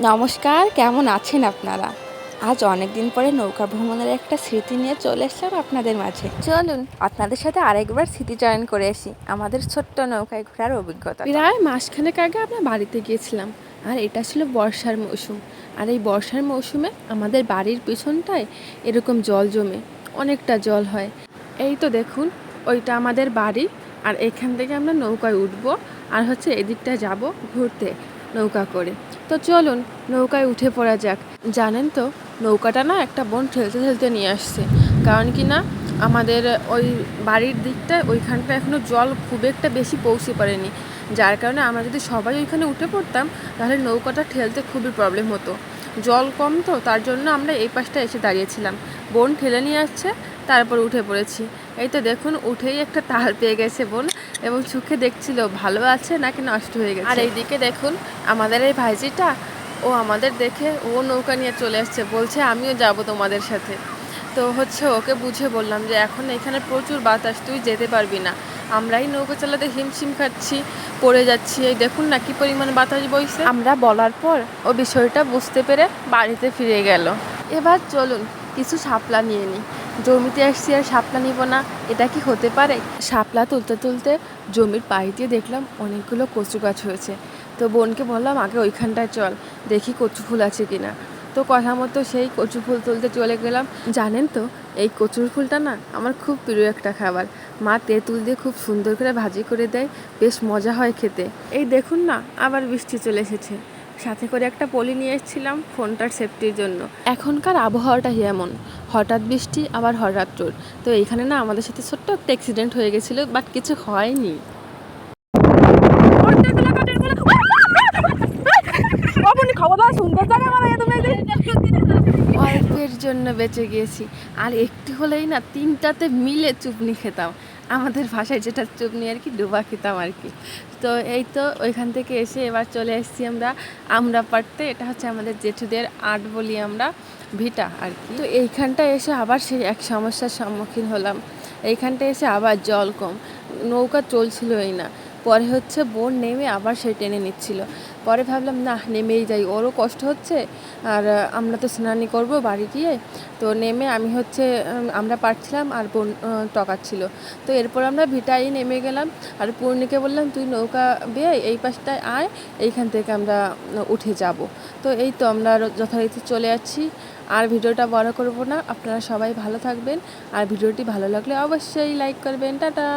নমস্কার, কেমন আছেন আপনারা? আজ অনেক দিন পরে নৌকা ভ্রমণের একটা স্মৃতি নিয়ে চলে আসলাম আপনাদের মাঝে। চলুন আপনাদের সাথে আরেকবার স্মৃতিচারণ করে আসি আমাদের ছোট্ট নৌকায় ঘোরার অভিজ্ঞতা। প্রায় মাসখানেক আগে আমরা বাড়িতে গিয়েছিলাম, আর এটা ছিল বর্ষার মৌসুম। আর এই বর্ষার মৌসুমে আমাদের বাড়ির পিছনটায় এরকম জল জমে অনেকটা জল হয়। এই তো দেখুন, ওইটা আমাদের বাড়ি। আর এখান থেকে আমরা নৌকায় উঠবো, আর হচ্ছে এদিকটা যাব ঘুরতে নৌকা করে। তো চলুন নৌকায় উঠে পড়া যাক। জানেন তো, নৌকাটা না একটা বোন ঠেলতে ঠেলতে নিয়ে আসছে। কারণ কি না, আমাদের ওই বাড়ির দিকটায় ওইখানটা এখনও জল খুব একটা বেশি পৌঁছে পড়েনি, যার কারণে আমরা যদি সবাই ওইখানে উঠে পড়তাম তাহলে নৌকাটা ঠেলতে খুবই প্রবলেম হতো। জল কম তো, তার জন্য আমরা এই পাশটা এসে দাঁড়িয়েছিলাম। বোন ঠেলে নিয়ে আসছে, তারপর উঠে পড়েছি। এই তো দেখুন, উঠেই একটা তাল পেয়ে গেছে বোন, এবং চোখে দেখছিল ভালো আছে নাকি নষ্ট হয়ে গেছে। আর এইদিকে দেখুন আমাদের এই ভাইজিটা, ও আমাদের দেখে ও নৌকা নিয়ে চলে আসছে, বলছে আমিও যাব তোমাদের সাথে। তো হচ্ছে ওকে বুঝে বললাম যে এখন এখানে প্রচুর বাতাস, তুই যেতে পারবি না। আমরাই নৌকা চালাতে হিমশিম খাচ্ছি, পড়ে যাচ্ছি। এই দেখুন না কি পরিমাণ বাতাস বইছে। আমরা বলার পর ও বিষয়টা বুঝতে পেরে বাড়িতে ফিরে গেল। এবার চলুন কিছু শাপলা নিয়ে নিই। জমিতে আসছি আর শাপলা নিব না, এটা কি হতে পারে? শাপলা তুলতে তুলতে জমির পাশ দিয়ে দেখলাম অনেকগুলো কচু গাছ হয়েছে। তো বোনকে বললাম আগে ওইখানটায় চল, দেখি কচু ফুল আছে কিনা। তো কথা মতো সেই কচু ফুল তুলতে চলে গেলাম। জানেন তো, এই কচুর ফুলটা না আমার খুব প্রিয় একটা খাবার। মা তেঁতুল দিয়ে খুব সুন্দর করে ভাজি করে দেয়, বেশ মজা হয় খেতে। এই দেখুন না, আবার বৃষ্টি চলে এসেছে। সাথে করে একটা পলি নিয়ে এসেছিলাম ফোনটার সেফটির জন্য। এখনকার আবহাওয়াটা এমন, হঠাৎ বৃষ্টি আবার হঠাৎ রোদ। তো এইখানে না আমাদের সাথে ছোট্ট একটা অ্যাক্সিডেন্ট হয়ে গেছিলো, বাট কিছু হয়নি। অল্পের জন্য বেঁচে গিয়েছি, আর একটু হলেই না তিনটাতে মিলে চুপনি খেতাম। আমাদের ভাষায় যেটা চুপনি আর কি, ডোবা খেতাম আর কি। তো এই তো ওইখান থেকে এসে এবার চলে এসেছি আমরা পাড়তে। এটা হচ্ছে আমাদের জেঠুদের আট বলি আমরা, ভিটা আর কি। তো এইখানটা এসে আবার সেই এক সমস্যার সম্মুখীন হলাম। এইখানটা এসে আবার জল কম, নৌকা চলছিলই না। পরে হচ্ছে বোন নেমে আবার সে টেনে নিচ্ছিল। পরে ভাবলাম না, নেমেই যাই, ওরও কষ্ট হচ্ছে, আর আমরা তো স্নানই করবো বাড়ি গিয়ে। তো নেমে আমি হচ্ছে আমরা পারছিলাম, আর বোন টকাচ্ছিল। তো এরপর আমরা ভিটাই নেমে গেলাম, আর পূর্ণিকে বললাম তুই নৌকা বেয়ে এই পাশটায় আয়, এইখান থেকে আমরা উঠে যাব। তো এই তো আমরা যথারীতি চলে যাচ্ছি। আর ভিডিওটা বড় করব না, আপনারা সবাই ভালো থাকবেন, আর ভিডিওটি ভালো লাগলে অবশ্যই লাইক করবেন। টাটা।